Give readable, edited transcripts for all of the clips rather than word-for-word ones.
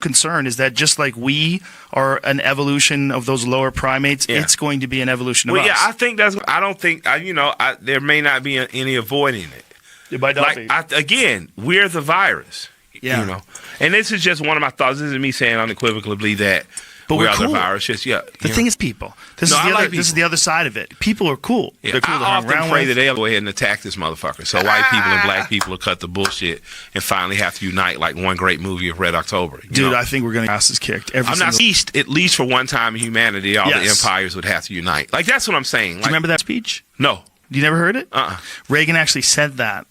concern is that just like we are an evolution of those lower primates, it's going to be an evolution of us. Yeah, I think that's. I don't think. There may not be any avoiding it. It might not be. Again, we're the virus. Yeah. You know, and this is just one of my thoughts. This is me saying unequivocally that. But we're cool. the virus. Just, the thing is people. This is the other side of it. People are cool. Yeah, They're cool. I often pray that they'll go ahead and attack this motherfucker. So white people and black people will cut the bullshit and finally have to unite like one great movie of Red October. Dude, I think we're going to get asses kicked. At least for one time in humanity, all the empires would have to unite. Like, that's what I'm saying. Like, do you remember that speech? No. You never heard it? Reagan actually said that.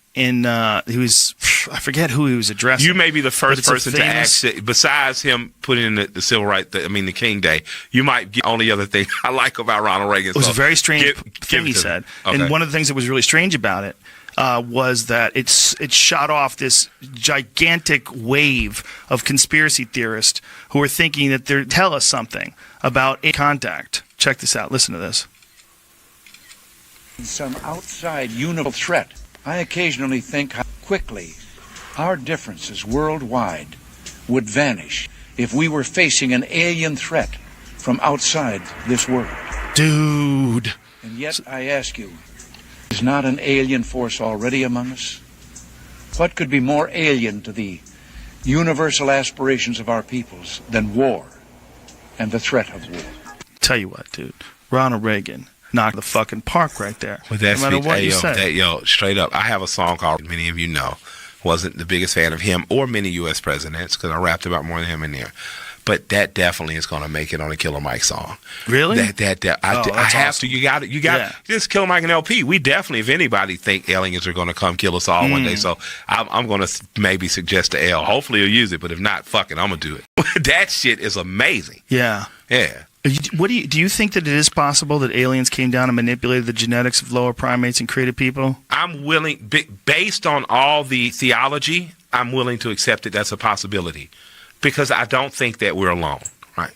I forget who he was addressing. You may be the first person to actually, besides him putting in the civil rights, the King Day, you might get the only other thing I like about Ronald Reagan. It was a very strange thing he said. Okay. And one of the things that was really strange about it was that it shot off this gigantic wave of conspiracy theorists who were thinking that they're tell us something about contact. Check this out. Listen to this. Some outside universal threat. I occasionally think how quickly our differences worldwide would vanish if we were facing an alien threat from outside this world. Dude. And yet I ask you, is not an alien force already among us? What could be more alien to the universal aspirations of our peoples than war and the threat of war? Tell you what, dude. Ronald Reagan knocked the fucking park right there. With that speech, straight up, I have a song called, many of you know, wasn't the biggest fan of him or many U.S. presidents because I rapped about more than him in there. But that definitely is going to make it on a Killer Mike song. Really? I have to. You got it. Just Killer Mike and LP. We definitely, if anybody think aliens are going to come kill us all one day, so I'm going to maybe suggest to L. Hopefully he'll use it, but if not, fuck it, I'm going to do it. That shit is amazing. Yeah. Yeah. Do you think that it is possible that aliens came down and manipulated the genetics of lower primates and created people? I'm willing, based on all the theology, I'm willing to accept it. That's a possibility, because I don't think that we're alone. Right?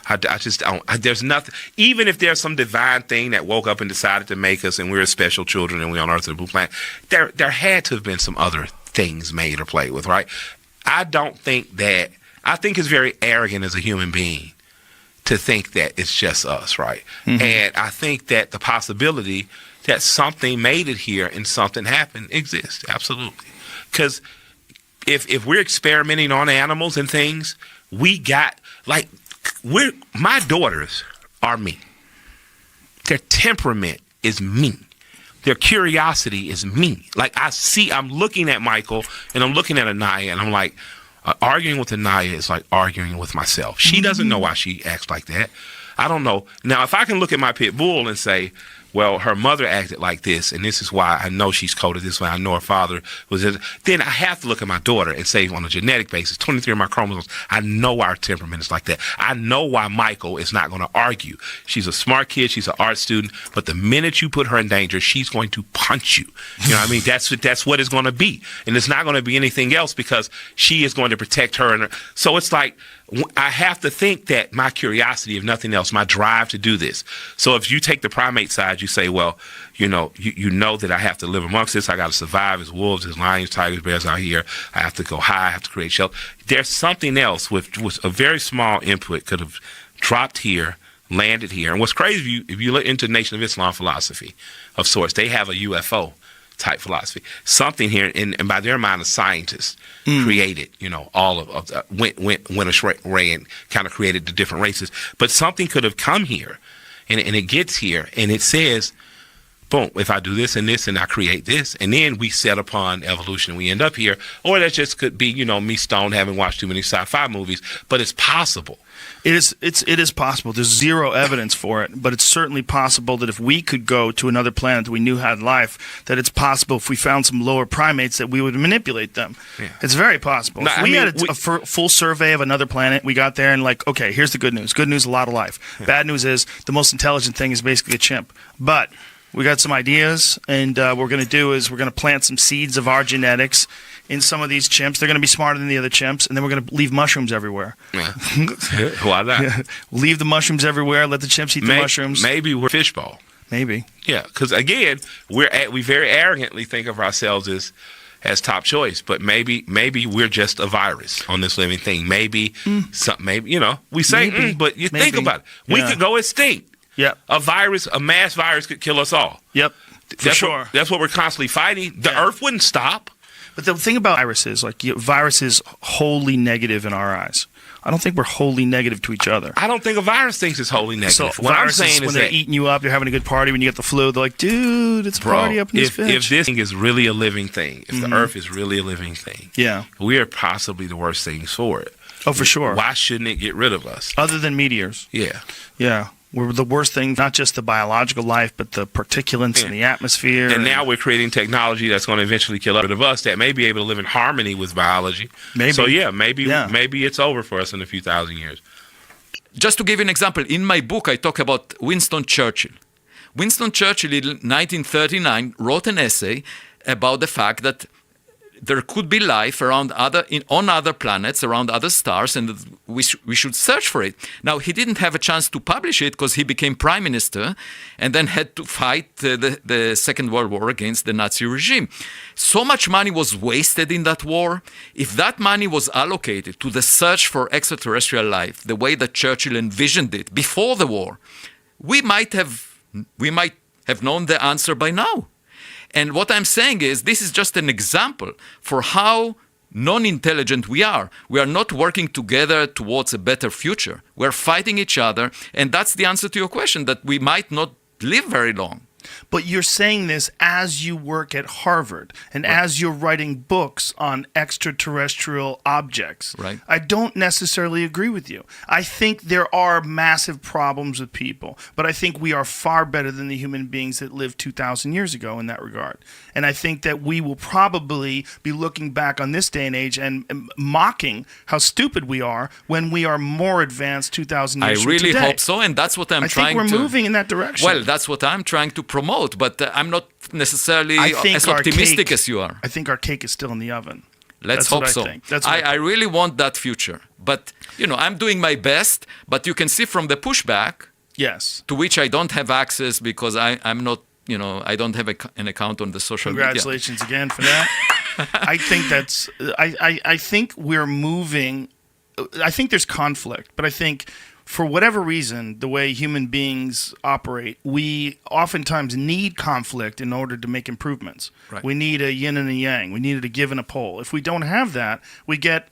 I just don't. There's nothing. Even if there's some divine thing that woke up and decided to make us, and we're special children, and we're on Earth, the blue planet, there had to have been some other things made or played with. Right? I don't think that. I think it's very arrogant as a human being to think that it's just us, right? Mm-hmm. And I think that the possibility that something made it here and something happened exists, absolutely. Because if we're experimenting on animals and things, my daughters are me. Their temperament is me. Their curiosity is me. Like, I'm looking at Michael and I'm looking at Anaya and I'm like, arguing with Anaya is like arguing with myself. She doesn't know why she acts like that. I don't know. Now, if I can look at my pit bull and say, well, her mother acted like this, and this is why I know she's coded this way, I know her father was this, then I have to look at my daughter and say, on a genetic basis, 23 of my chromosomes, I know our temperament is like that. I know why Michael is not going to argue. She's a smart kid, she's an art student, but the minute you put her in danger, she's going to punch you. You know what I mean? That's what it's going to be. And it's not going to be anything else, because she is going to protect her. So it's like, I have to think that my curiosity, if nothing else, my drive to do this. So if you take the primate side, you say, well, you know that I have to live amongst this. I got to survive as wolves, as lions, tigers, bears out here. I have to go high. I have to create shelter. There's something else with a very small input could have dropped here, landed here. And what's crazy, if you look into Nation of Islam philosophy of sorts, they have a UFO type philosophy. Something here, and by their mind, a scientist created, all of went astray and kind of created the different races. But something could have come here, and it gets here, and it says, boom, if I do this and this, and I create this, and then we set upon evolution, and we end up here. Or that just could be, me stoned, having watched too many sci-fi movies, but it's possible. It is possible. There's zero evidence for it, but it's certainly possible that if we could go to another planet that we knew had life, that it's possible if we found some lower primates that we would manipulate them. Yeah. It's very possible. If we had a full survey of another planet, we got there and okay, here's the good news. Good news, a lot of life. Yeah. Bad news is the most intelligent thing is basically a chimp. But we got some ideas, and what we're going to do is we're going to plant some seeds of our genetics in some of these chimps. They're going to be smarter than the other chimps, and then we're going to leave mushrooms everywhere. Yeah. Why not? Yeah. Leave the mushrooms everywhere. Let the chimps eat the mushrooms. Maybe we're fishbowl. Maybe. Yeah, because again, we very arrogantly think of ourselves as, as top choice. But maybe we're just a virus on this living thing. Maybe we say, but you think about it. We could go extinct. Yep. A mass virus could kill us all. Yep. That's what we're constantly fighting. The Earth wouldn't stop. But the thing about viruses, virus is wholly negative in our eyes. I don't think we're wholly negative to each other. I don't think a virus thinks it's wholly negative. So what I'm saying when is they're that eating you up, you're having a good party. When you get the flu, they're like, dude, it's a party up in this bitch. If this thing is really a living thing, if the Earth is really a living thing, we are possibly the worst things for it. Oh, for sure. Why shouldn't it get rid of us? Other than meteors. Yeah. Yeah. We're the worst thing, not just the biological life, but the particulates in the atmosphere. And now we're creating technology that's going to eventually kill us that may be able to live in harmony with biology. Maybe. So, maybe it's over for us in a few thousand years. Just to give you an example, in my book, I talk about Winston Churchill. Winston Churchill in 1939 wrote an essay about the fact that there could be life on other planets, around other stars, and we should search for it. Now, he didn't have a chance to publish it because he became prime minister and then had to fight the Second World War against the Nazi regime. So much money was wasted in that war. If that money was allocated to the search for extraterrestrial life, the way that Churchill envisioned it before the war, we might have known the answer by now. And what I'm saying is this is just an example for how non-intelligent we are. We are not working together towards a better future. We're fighting each other. And that's the answer to your question, that we might not live very long. But you're saying this as you work at Harvard and as you're writing books on extraterrestrial objects. Right. I don't necessarily agree with you. I think there are massive problems with people, but I think we are far better than the human beings that lived 2,000 years ago in that regard. And I think that we will probably be looking back on this day and age and mocking how stupid we are when we are more advanced 2,000 years from today. I really hope so, and that's what I think we're moving in that direction. Well, that's what I'm trying to promote, but I'm not necessarily as optimistic as you are. I think our cake is still in the oven. Let's hope so. I really want that future. But, I'm doing my best, but you can see from the pushback, yes, to which I don't have access because I'm not, I don't have an account on the social media. Congratulations again for that. I think I think we're moving. I think there's conflict, but I think for whatever reason, the way human beings operate, we oftentimes need conflict in order to make improvements. Right. We need a yin and a yang. We need a give and a pull. If we don't have that, we get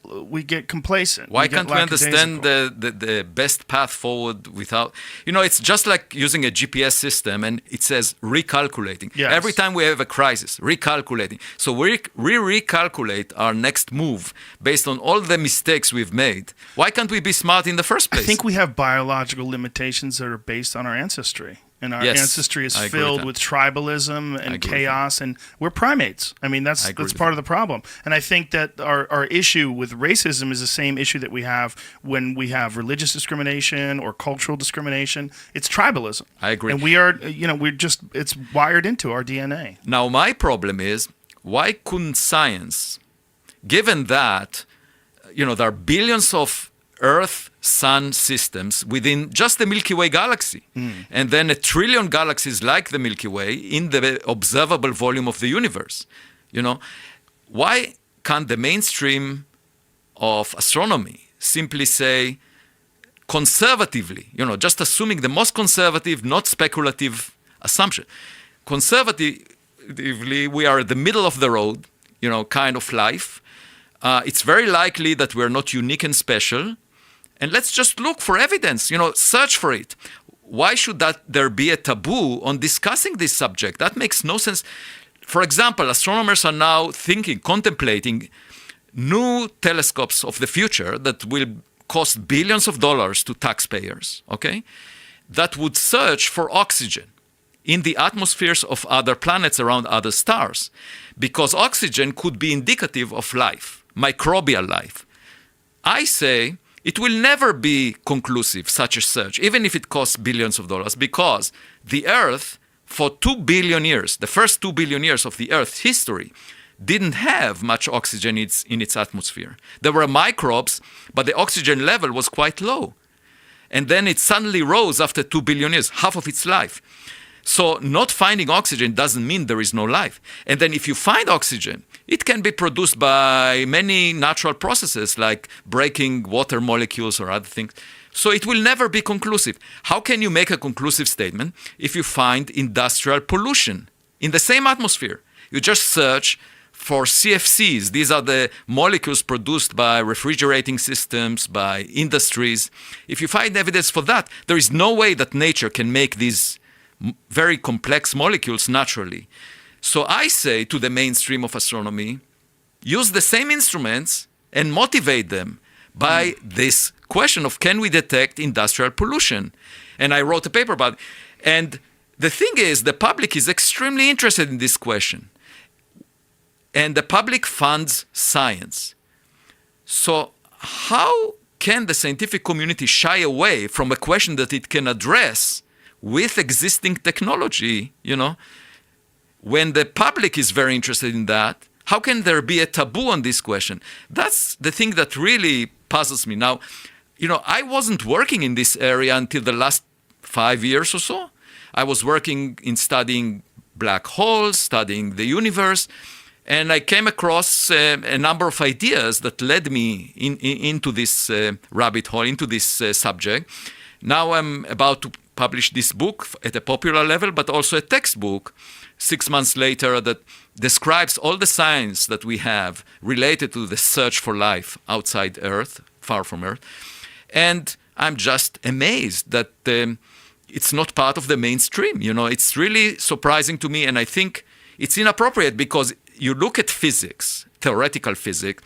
complacent. Why can't we understand the best path forward without... it's just like using a GPS system and it says recalculating. Yes. Every time we have a crisis, recalculating. So we recalculate our next move based on all the mistakes we've made. Why can't we be smart in the first place? I think we have biological limitations that are based on our ancestry. And our ancestry is filled with tribalism and chaos, and we're primates. I mean, that's part of the problem. And I think that our issue with racism is the same issue that we have when we have religious discrimination or cultural discrimination. It's tribalism. I agree. And we are, it's wired into our DNA. Now, my problem is, why couldn't science, given that, there are billions of Earth-Sun systems within just the Milky Way galaxy, and then 1 trillion galaxies like the Milky Way in the observable volume of the universe. Why can't the mainstream of astronomy simply say, conservatively, just assuming the most conservative, not speculative assumption, conservatively, we are at the middle of the road, kind of life. It's very likely that we're not unique and special. And let's just look for evidence, search for it. Why should there be a taboo on discussing this subject? That makes no sense. For example, astronomers are now contemplating new telescopes of the future that will cost billions of dollars to taxpayers, okay? That would search for oxygen in the atmospheres of other planets around other stars, because oxygen could be indicative of life, microbial life. I say it will never be conclusive, such a search, even if it costs billions of dollars, because the Earth, for 2 billion years, the first 2 billion years of the Earth's history, didn't have much oxygen in its atmosphere. There were microbes, but the oxygen level was quite low. And then it suddenly rose after 2 billion years, half of its life. So not finding oxygen doesn't mean there is no life. And then if you find oxygen, it can be produced by many natural processes like breaking water molecules or other things. So it will never be conclusive. How can you make a conclusive statement if you find industrial pollution in the same atmosphere? You just search for CFCs. These are the molecules produced by refrigerating systems, by industries. If you find evidence for that, there is no way that nature can make these very complex molecules naturally. So I say to the mainstream of astronomy, use the same instruments and motivate them by this question of can we detect industrial pollution? And I wrote a paper about it. And the thing is, the public is extremely interested in this question. And the public funds science. So how can the scientific community shy away from a question that it can address with existing technology, when the public is very interested in that? How can there be a taboo on this question? That's the thing that really puzzles me. Now, I wasn't working in this area until the last 5 years or so. I was working in studying black holes, studying the universe, and I came across a number of ideas that led me into this rabbit hole, into this subject. Now I'm about to publish this book at a popular level, but also a textbook 6 months later that describes all the science that we have related to the search for life outside Earth, far from Earth. And I'm just amazed that it's not part of the mainstream. It's really surprising to me, and I think it's inappropriate because you look at physics, theoretical physics,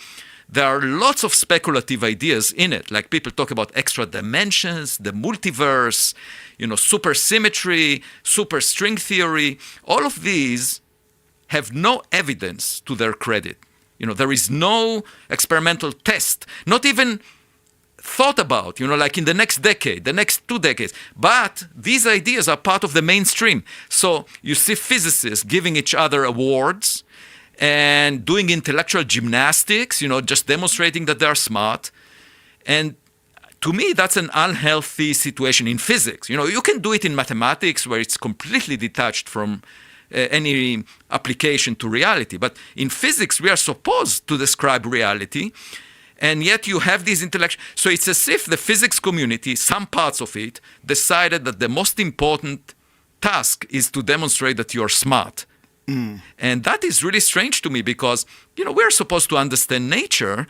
there are lots of speculative ideas in it. Like people talk about extra dimensions, the multiverse, supersymmetry, superstring theory. All of these have no evidence to their credit. There is no experimental test, not even thought about, like in the next decade, the next 2 decades. But these ideas are part of the mainstream. So you see physicists giving each other awards and doing intellectual gymnastics, just demonstrating that they are smart. And to me, that's an unhealthy situation in physics. You can do it in mathematics where it's completely detached from any application to reality. But in physics, we are supposed to describe reality. And yet you have these intellectual... So it's as if the physics community, some parts of it, decided that the most important task is to demonstrate that you're smart. And that is really strange to me because, we're supposed to understand nature,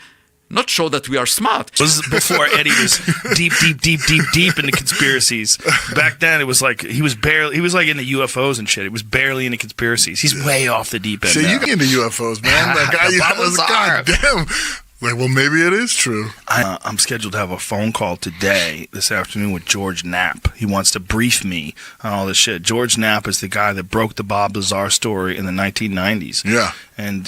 not show that we are smart. This is before Eddie was deep into conspiracies. Back then, it was like he was like into UFOs and shit. It was barely into conspiracies. He's way off the deep end. So you get into UFOs, man. That guy, goddamn. Like, well, maybe it is true. I'm scheduled to have a phone call this afternoon with George Knapp. He wants to brief me on all this shit. George Knapp is the guy that broke the Bob Lazar story in the 1990s. Yeah. And,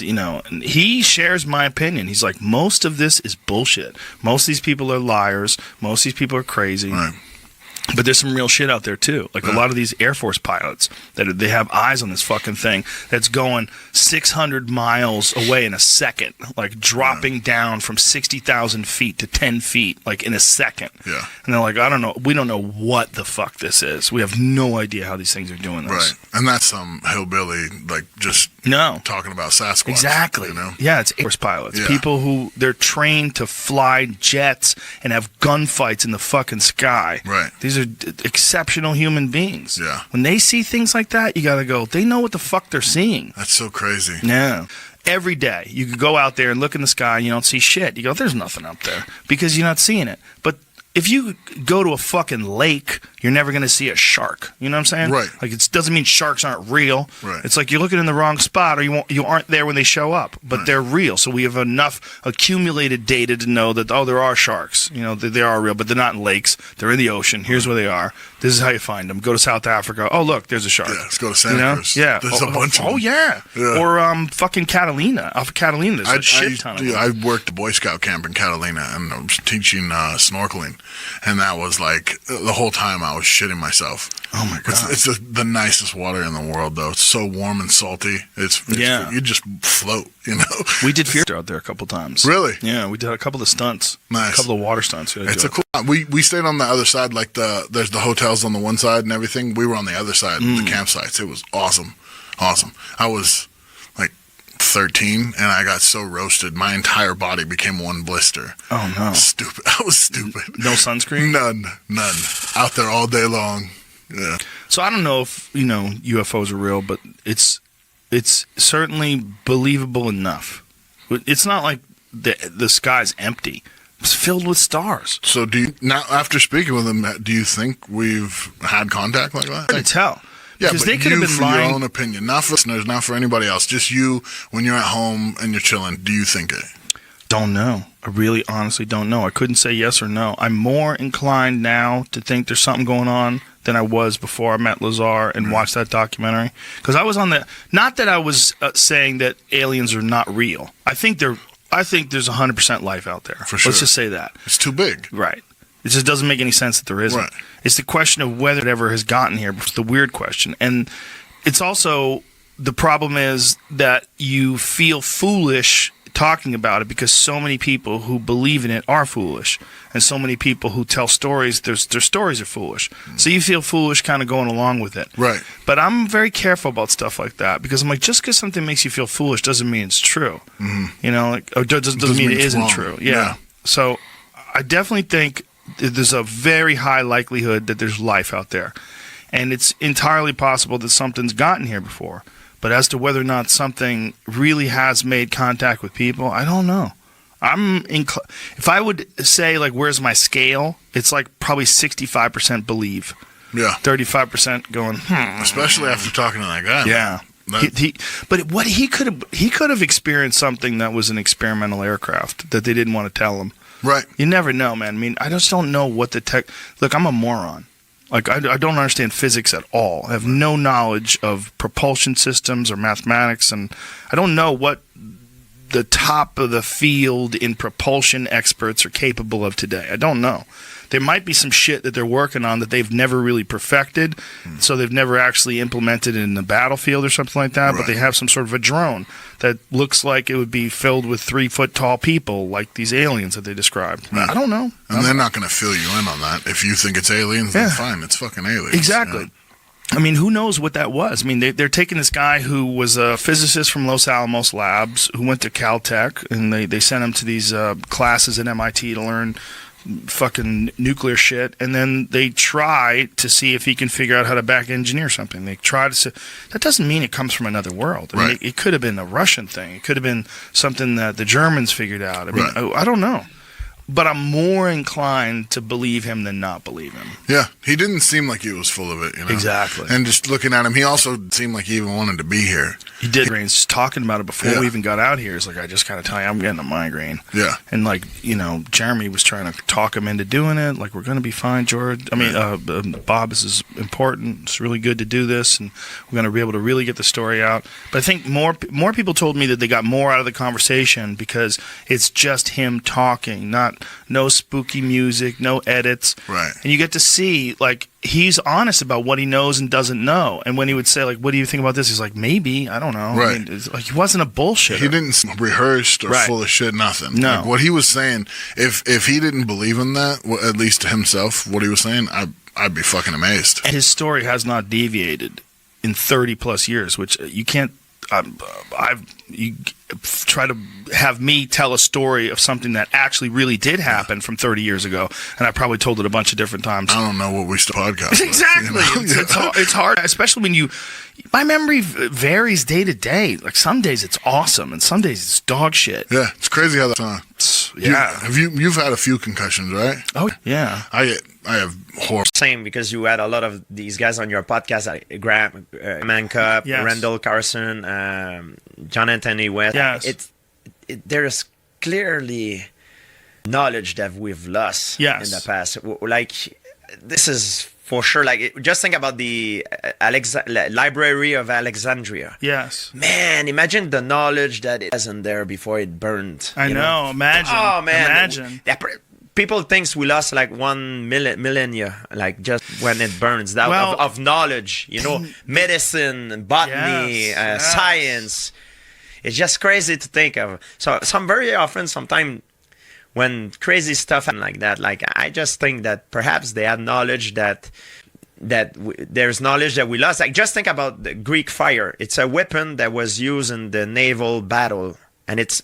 he shares my opinion. He's like, most of this is bullshit. Most of these people are liars. Most of these people are crazy. Right. But there's some real shit out there, too. Like a lot of these Air Force pilots, they have eyes on this fucking thing that's going 600 miles away in a second, like dropping down from 60,000 feet to 10 feet, like in a second. Yeah. And they're like, we don't know what the fuck this is. We have no idea how these things are doing this. Right. And that's some hillbilly, like, just talking about Sasquatch. Exactly. Yeah, it's Air Force pilots. Yeah. People who, they're trained to fly jets and have gunfights in the fucking sky. Right. These are exceptional human beings. Yeah. When they see things like that, you got to go, they know what the fuck they're seeing. That's so crazy. Yeah. Every day, you could go out there and look in the sky and you don't see shit. You go, there's nothing up there because you're not seeing it. But if you go to a fucking lake, you're never going to see a shark. You know what I'm saying? Right. Like, it doesn't mean sharks aren't real. Right. It's like you're looking in the wrong spot or you aren't there when they show up. But Right. they're real. So we have enough accumulated data to know that, there are sharks. They are real, but they're not in lakes. They're in the ocean. Here's where they are. This is how you find them. Go to South Africa. Oh, look, there's a shark. Yeah, let's go to Santa Cruz. Yeah. There's a bunch of them. Oh, yeah. Or fucking Catalina. Off of Catalina, there's a shit ton of them. I worked a Boy Scout camp in Catalina, and I was teaching snorkeling. and that was like the whole time I was shitting myself. Oh my god! It's the nicest water in the world, though. It's so warm and salty. It's Yeah. You just float, you know. We did fear out there a couple times. Really? Yeah, we did a couple of stunts. Nice. A couple of water stunts. It's a cool. We stayed on the other side, like there's the hotels on the one side and everything. We were on the other side, the campsites. It was awesome. I was like 13 and I got so roasted, my entire body became one blister. Oh no! Stupid. I was stupid. No sunscreen. None. Out there all day long. Yeah. So I don't know if UFOs are real, but it's certainly believable enough. It's not like the sky's empty. It's filled with stars. So do you now, after speaking with them, do you think we've had contact like that? Hard to tell. Yeah, Because but they could have been for lying. your own opinion, not for listeners, not for anybody else. Just you, when you're at home and you're chilling, do you think it? Don't know. I really honestly don't know. I couldn't say yes or no. I'm more inclined now to think there's something going on than I was before I met Lazar and watched that documentary. Because I was on the... Not that I was saying that aliens are not real. I think there's 100% life out there. For sure. Let's just say that. It's too big. Right. It just doesn't make any sense that there isn't. Right. It's the question of whether it ever has gotten here. It's the weird question. And it's also... The problem is that you feel foolish talking about it because so many people who believe in it are foolish, and so many people who tell stories, their stories are foolish. So you feel foolish kind of going along with it. Right. But I'm very careful about stuff like that because I'm like, just because something makes you feel foolish doesn't mean it's true. You know, like, or doesn't mean it it's isn't wrong. true. Yeah. So I definitely think there's a very high likelihood that there's life out there, and it's entirely possible that something's gotten here before. But as to whether or not something really has made contact with people, I don't know. If I would say, like, where's my scale, it's like probably 65% believe. Yeah. 35% going, Especially after talking to that guy. Yeah. That- But he could have experienced something that was an experimental aircraft that they didn't want to tell him. Right. You never know, man. I mean, I just don't know what the tech... Look, I'm a moron. Like, I don't understand physics at all. I have no knowledge of propulsion systems or mathematics, and I don't know what the top of the field in propulsion experts are capable of today. I don't know. There might be some shit that they're working on that they've never really perfected, so they've never actually implemented it in the battlefield or something like that, but they have some sort of a drone that looks like it would be filled with 3-foot-tall people, like these aliens that they described. I don't know. And they're not going to fill you in on that. If you think it's aliens, then fine. It's fucking aliens. Exactly. You know? I mean, who knows what that was? I mean, they're taking this guy who was a physicist from Los Alamos Labs who went to Caltech, and they sent him to these classes at MIT to learn fucking nuclear shit, and then they try to see if he can figure out how to back engineer something. They try to say, that doesn't mean it comes from another world. I mean, it could have been a Russian thing. It could have been something that the Germans figured out. I mean, I don't know. But I'm more inclined to believe him than not believe him. Yeah, he didn't seem like he was full of it, you know? Exactly. And just looking at him, he also seemed like he even wanted to be here. He did. He's talking about it before we even got out here. It's like, I just got to tell you, I'm getting a migraine. Yeah. And, like, you know, Jeremy was trying to talk him into doing it. Like, we're going to be fine, George. I mean, Bob, this is important. It's really good to do this, and we're going to be able to really get the story out. But I think more people told me that they got more out of the conversation because it's just him talking, no spooky music, no edits. Right. And you get to see, like, he's honest about what he knows and doesn't know. And when he would say, like, what do you think about this? He's like, maybe, I don't know. Right. I mean, it's like, he wasn't a bullshitter. He didn't rehearsed or full of shit, nothing. No. Like, what he was saying, if he didn't believe in that, at least to himself, what he was saying, I'd be fucking amazed. And his story has not deviated in 30 plus years, which you can't. You try to have me tell a story of something that actually really did happen from 30 years ago, and I probably told it a bunch of different times. I don't know what we still podcast with, Exactly. you know? It's hard, especially when my memory varies day to day. Like, some days it's awesome, and some days it's dog shit. Yeah, it's crazy how that's Yeah. You've had a few concussions, right? Oh, yeah. I have horrible. Same, because you had a lot of these guys on your podcast, like Graham Mancup, Yes. Randall Carson, John Anthony West. Yes. There's clearly knowledge that we've lost in the past. Like, this is for sure. Like, just think about the Library of Alexandria. Yes. Man, imagine the knowledge that it wasn't there before it burned. I know. Imagine. Oh man, Imagine. people thinks we lost like 1 millennia, like just when it burns that Well, of knowledge, medicine, botany, Yes. science. It's just crazy to think of. So very often, sometimes when crazy stuff happen like that, like I just think that perhaps they had knowledge there's knowledge that we lost. Like just think about the Greek fire. It's a weapon that was used in the naval battle, and it's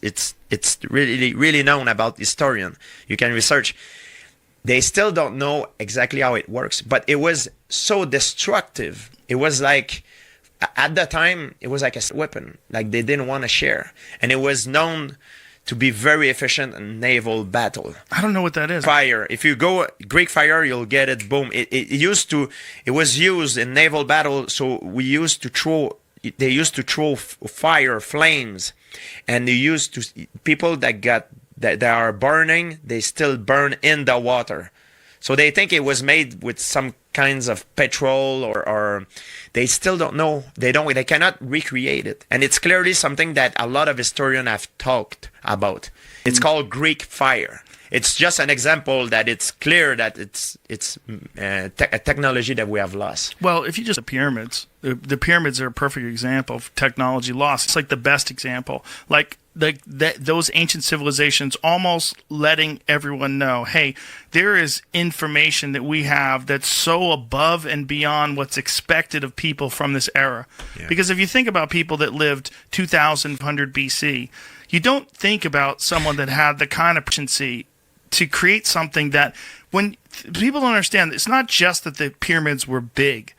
really known about historian. You can research. They still don't know exactly how it works, but it was so destructive. It was like at the time it was like a weapon, like they didn't want to share, and it was known to be very efficient in naval battle. I don't know what that is. Fire. If you go Greek fire, you'll get it. Boom. It was used in naval battle. So they used to throw fire, flames, and they used to people that are burning. They still burn in the water. So they think it was made with some kinds of petrol or they still don't know. They cannot recreate it. And it's clearly something that a lot of historians have talked about. It's called Greek fire. It's just an example that it's clear that it's a technology that we have lost. Well, if you just the pyramids are a perfect example of technology lost. It's like the best example. Like those ancient civilizations almost letting everyone know, hey, there is information that we have that's so above and beyond what's expected of people from this era. Yeah. Because if you think about people that lived 2100 BC, you don't think about someone that had the kind of proficiency to create something that when people don't understand, it's not just that the pyramids were big,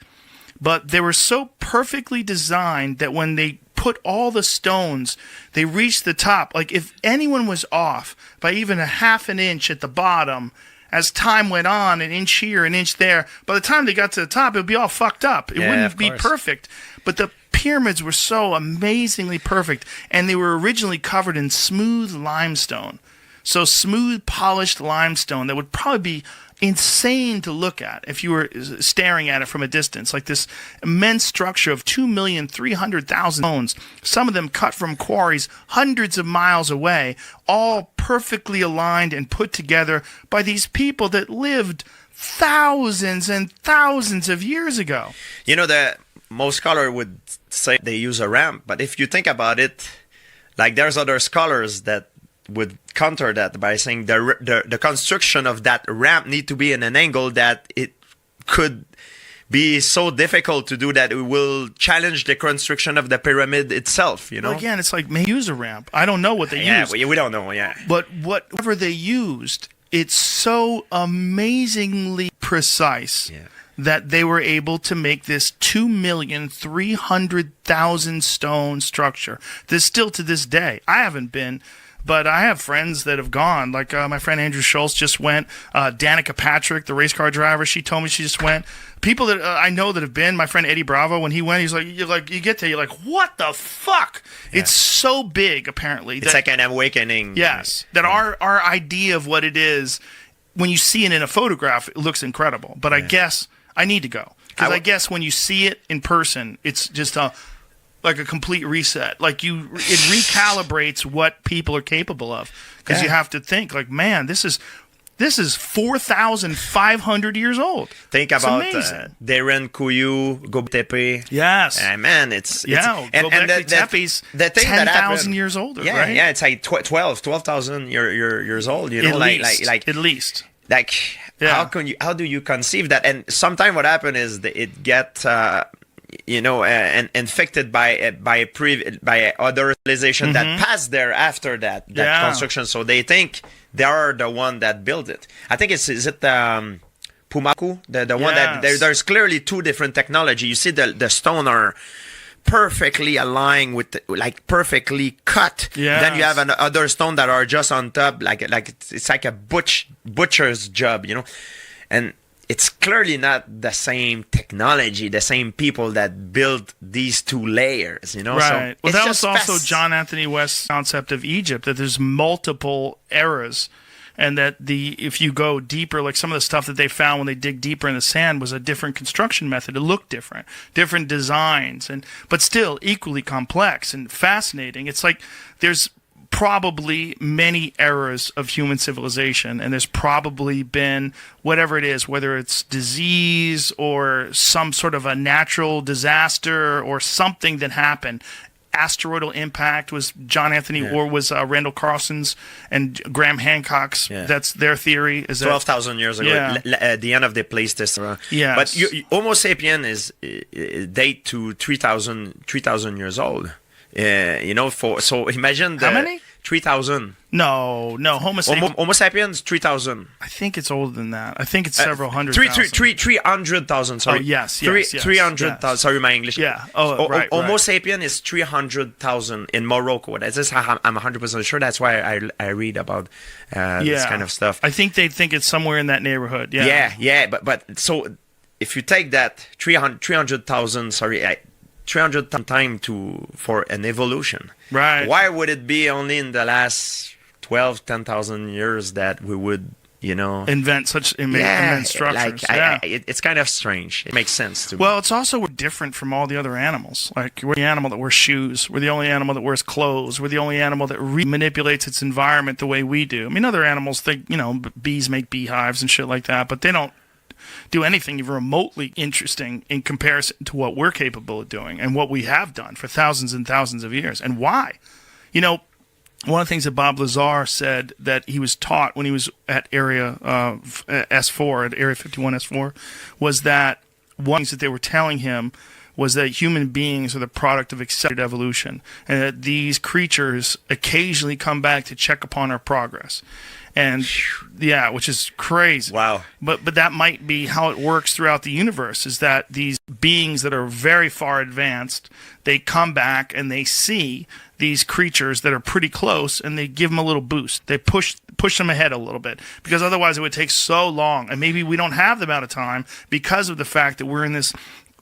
but they were so perfectly designed that when they put all the stones, they reached the top. Like if anyone was off by even a half an inch at the bottom, as time went on, an inch here, an inch there, by the time they got to the top, it would be all fucked up. It wouldn't be perfect. But the pyramids were so amazingly perfect, and they were originally covered in smooth limestone. So smooth, polished limestone that would probably be insane to look at if you were staring at it from a distance. Like this immense structure of 2,300,000 stones, some of them cut from quarries hundreds of miles away, all perfectly aligned and put together by these people that lived thousands and thousands of years ago. Most scholars would say they use a ramp, but if you think about it, like there's other scholars that would counter that by saying the construction of that ramp need to be in an angle that it could be so difficult to do that it will challenge the construction of the pyramid itself. Well, again, it's like may use a ramp. I don't know what they used. We don't know. Yeah, but whatever they used, it's so amazingly precise. Yeah. That they were able to make this 2,300,000 stone structure. This still to this day. I haven't been, but I have friends that have gone. Like my friend Andrew Schultz just went. Danica Patrick, the race car driver, she told me she just went. People that I know that have been. My friend Eddie Bravo, when he went, he's like, you get there, you're like, what the fuck? Yeah. It's so big. Apparently, it's like an awakening. Yes, that our idea of what it is, when you see it in a photograph, it looks incredible. But I guess I need to go because I guess when you see it in person, it's just like a complete reset. Like it recalibrates what people are capable of because you have to think like, man, this is 4,500 years old. Think about Darren Kuyu, Gobekli Tepe. Yes, man, it's Gobekli Tepe's 10,000 years older. Yeah, right? Yeah, it's like 12,000 years old. You know, like at least. Like how do you conceive that? And sometimes what happens is that it gets infected by other civilization that passed there after that construction. So they think they are the one that built it. I think is it Pumaku, the one that there's clearly two different technology. You see the stone are perfectly aligned with perfectly cut. Yes. Then you have other stone that are just on top, like it's like a butcher's job, and it's clearly not the same technology, the same people that built these two layers, Right. So well, that was also John Anthony West's concept of Egypt, that there's multiple eras. And that if you go deeper, like some of the stuff that they found when they dig deeper in the sand was a different construction method. It looked different designs, but still equally complex and fascinating. It's like there's probably many eras of human civilization, and there's probably been whatever it is, whether it's disease or some sort of a natural disaster or something that happened. Asteroidal impact was John Anthony or was Randall Carlson's and Graham Hancock's. Yeah. That's their theory. Is 12,000 years ago, at the end of the Pleistocene. Yeah, but Homo sapien is date to 3,000 years old. So imagine how many? 3,000. No, Homo sapiens. Homo sapiens 3,000. I think it's older than that. I think it's several hundred thousand. 300,000. Sorry. Oh yes. 300,000. Yes. Sorry, my English. Yeah. Oh, right. Homo sapien is 300,000 in Morocco. I'm 100% sure. That's why I read about this kind of stuff. I think they think it's somewhere in that neighborhood. Yeah. Yeah. But so if you take that 300,000. Sorry. 300 time for an evolution. Right. Why would it be only in the last 10,000 years that we would, invent such immense structures? It's kind of strange. It makes sense to me. Well, it's also we're different from all the other animals. Like we're the animal that wears shoes. We're the only animal that wears clothes. We're the only animal that manipulates its environment the way we do. I mean, other animals think, bees make beehives and shit like that, but they don't do anything even remotely interesting in comparison to what we're capable of doing and what we have done for thousands and thousands of years. And why? One of the things that Bob Lazar said that he was taught when he was at Area S4, at Area 51 S4, was that one of the things that they were telling him was that human beings are the product of accelerated evolution, and that these creatures occasionally come back to check upon our progress. And which is crazy. Wow. But that might be how it works throughout the universe, is that these beings that are very far advanced, they come back and they see these creatures that are pretty close, and they give them a little boost. They push them ahead a little bit, because otherwise it would take so long. And maybe we don't have the amount of time because of the fact that we're in this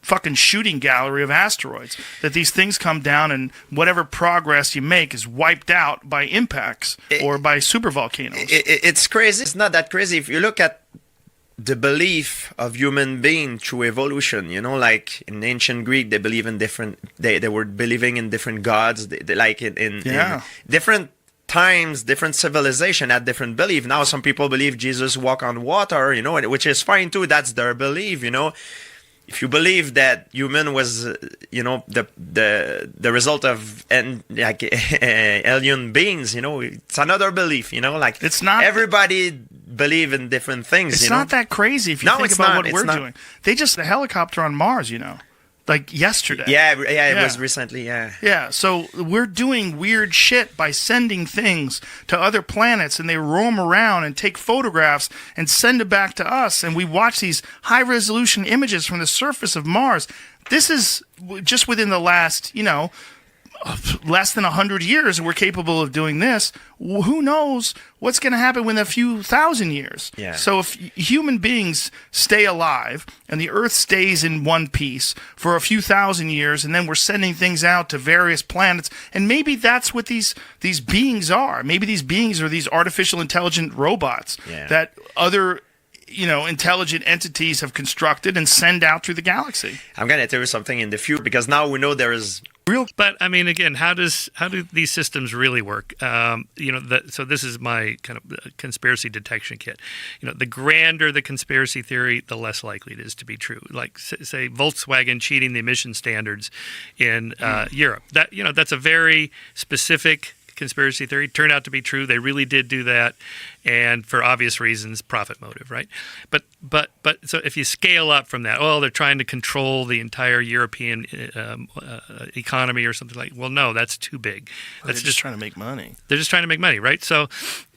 fucking shooting gallery of asteroids, that these things come down and whatever progress you make is wiped out by impacts or by supervolcanoes. It's crazy. It's not that crazy. If you look at the belief of human being through evolution, like in ancient Greek, they believe in they were believing in different gods, in different times, different civilization had different belief. Now some people believe Jesus walked on water, which is fine too. That's their belief, If you believe that human was, the result of alien beings, it's another belief, it's not. Everybody believe in different things. It's not that crazy if you think about what we're doing. They just the helicopter on Mars, like yesterday. Yeah, it was recently. Yeah. So we're doing weird shit by sending things to other planets, and they roam around and take photographs and send it back to us, and we watch these high-resolution images from the surface of Mars. This is just within the last, less than 100 years, we're capable of doing this. Who knows what's going to happen within a few thousand years? Yeah. So if human beings stay alive and the Earth stays in one piece for a few thousand years, and then we're sending things out to various planets, and maybe that's what these beings are. Maybe these beings are these artificial intelligent robots that other intelligent entities have constructed and send out through the galaxy. I'm going to tell you something in the future, because now we know there is real. But I mean, again, how do these systems really work? So this is my kind of conspiracy detection kit. The grander the conspiracy theory, the less likely it is to be true. Like say Volkswagen cheating the emission standards in Europe. That's a very specific conspiracy theory. Turned out to be true. They really did do that, and for obvious reasons, profit motive, right? But so if you scale up from that, they're trying to control the entire European economy or something like. Well, no, that's too big. That's just trying to make money. They're just trying to make money, right? So,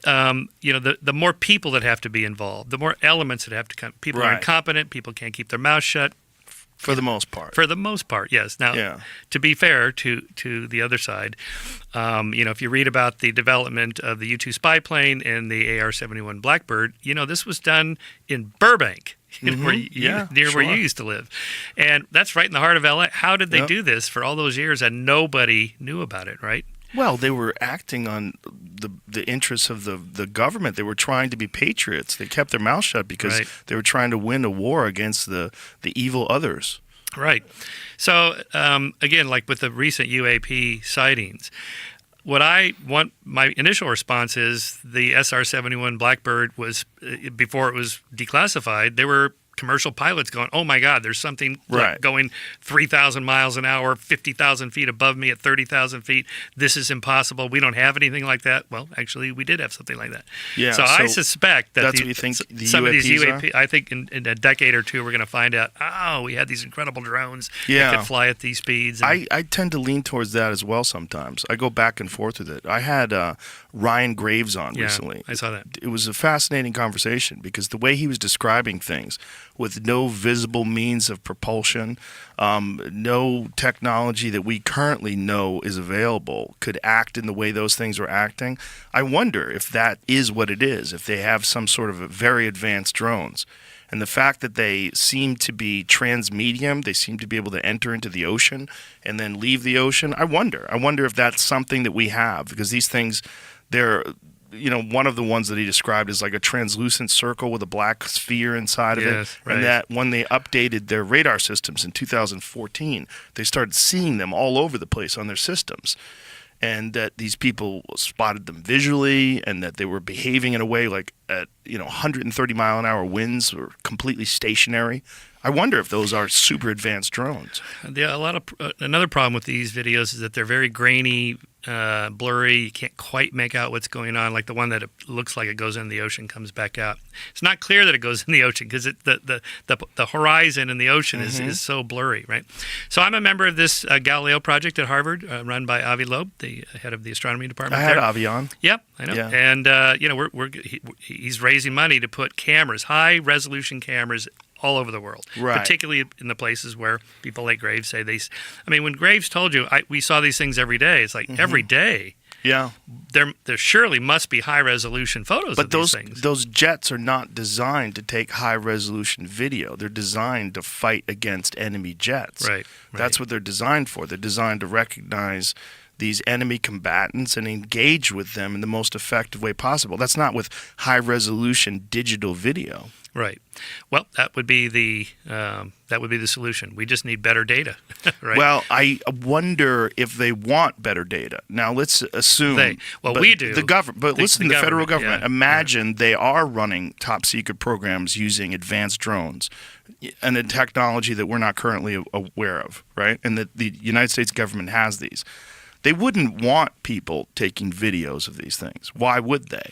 the more people that have to be involved, the more elements that have to come. People are incompetent. People can't keep their mouth shut. For the most part. For the most part, yes. Now, to be fair to the other side, if you read about the development of the U-2 spy plane and the AR-71 Blackbird, this was done in Burbank, where you used to live. And that's right in the heart of L.A. How did they do this for all those years and nobody knew about it, right? Well, they were acting on the interests of the government. They were trying to be patriots. They kept their mouth shut because they were trying to win a war against the evil others. Right. So, again, like with the recent UAP sightings, what I want, my initial response is the SR-71 Blackbird was, before it was declassified, there were commercial pilots going, oh my God, there's something going 3,000 miles an hour, 50,000 feet above me at 30,000 feet. This is impossible. We don't have anything like that. Well, actually, we did have something like that. Yeah, so I suspect that that's what you think some of these UAPs I think in a decade or two, we're going to find out, we had these incredible drones that could fly at these speeds. I tend to lean towards that as well sometimes. I go back and forth with it. I had Ryan Graves on recently. I saw that. It was a fascinating conversation because the way he was describing things with no visible means of propulsion, no technology that we currently know is available could act in the way those things were acting. I wonder if that is what it is, if they have some sort of very advanced drones. And the fact that they seem to be transmedium, they seem to be able to enter into the ocean and then leave the ocean, I wonder if that's something that we have, because these things, they're... one of the ones that he described is like a translucent circle with a black sphere inside of it. Right. And that when they updated their radar systems in 2014, they started seeing them all over the place on their systems. And that these people spotted them visually, and that they were behaving in a way like at 130 mile an hour winds were completely stationary. I wonder if those are super advanced drones. Another problem with these videos is that they're very grainy, blurry. You can't quite make out what's going on. Like the one that it looks like it goes in the ocean, comes back out. It's not clear that it goes in the ocean because the horizon in the ocean is so blurry, right? So I'm a member of this Galileo project at Harvard, run by Avi Loeb, the head of the astronomy department. I had Avi on. Yep, I know. Yeah. And he's raising money to put cameras, high resolution cameras, all over the world, particularly in the places where people like Graves say when Graves told you, we saw these things every day, it's like every day. Yeah. There surely must be high-resolution photos of these things. But those jets are not designed to take high-resolution video. They're designed to fight against enemy jets. Right. That's what they're designed for. They're designed to recognize these enemy combatants and engage with them in the most effective way possible. That's not with high-resolution digital video. Right. Well, that would be the solution. We just need better data, right? Well, I wonder if they want better data. Now, let's assume we do. The government, but listen, the federal government. Yeah, imagine they are running top secret programs using advanced drones and a technology that we're not currently aware of, right? And that the United States government has these. They wouldn't want people taking videos of these things. Why would they?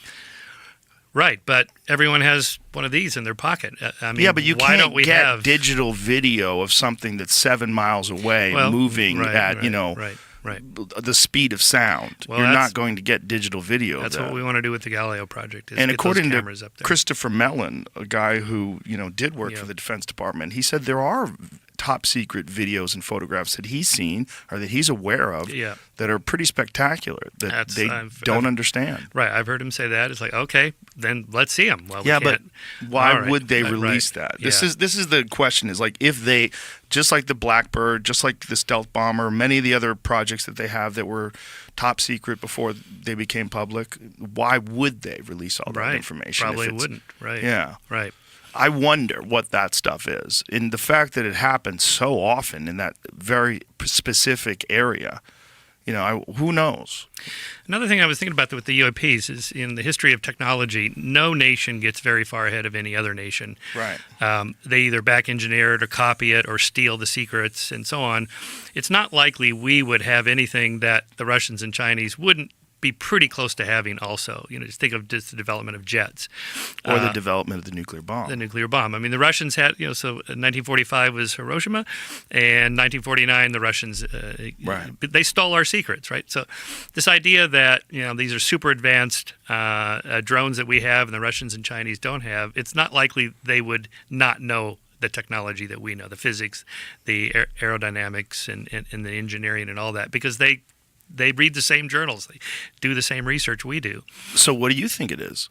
Right, but everyone has one of these in their pocket. But you can't get digital video of something that's 7 miles away moving at the speed of sound. Well, you're not going to get digital video of that. That's what we want to do with the Galileo project. And according to up there. Christopher Mellon, a guy who did work for the Defense Department, he said there are top secret videos and photographs that he's seen or that he's aware of that are pretty spectacular that they don't understand. Right, I've heard him say that. It's like, okay, then let's see them. Well, but why would they release that? This is the question: is like if they, just like the Blackbird, just like the stealth bomber, many of the other projects that they have that were top secret before they became public, why would they release all that information? Probably wouldn't. Right. Yeah. Right. I wonder what that stuff is. And the fact that it happens so often in that very specific area, who knows? Another thing I was thinking about with the UAPs is in the history of technology, no nation gets very far ahead of any other nation. Right. They either back engineer it or copy it or steal the secrets and so on. It's not likely we would have anything that the Russians and Chinese wouldn't be pretty close to having also. Just think of just the development of jets. Or the development of the nuclear bomb. The nuclear bomb. I mean, the Russians had, so 1945 was Hiroshima, and 1949 the Russians, they stole our secrets, right? So this idea that, these are super advanced drones that we have and the Russians and Chinese don't have, it's not likely they would not know the technology that we know, the physics, the aerodynamics, and the engineering and all that, because they read the same journals. They do the same research we do. So what do you think it is?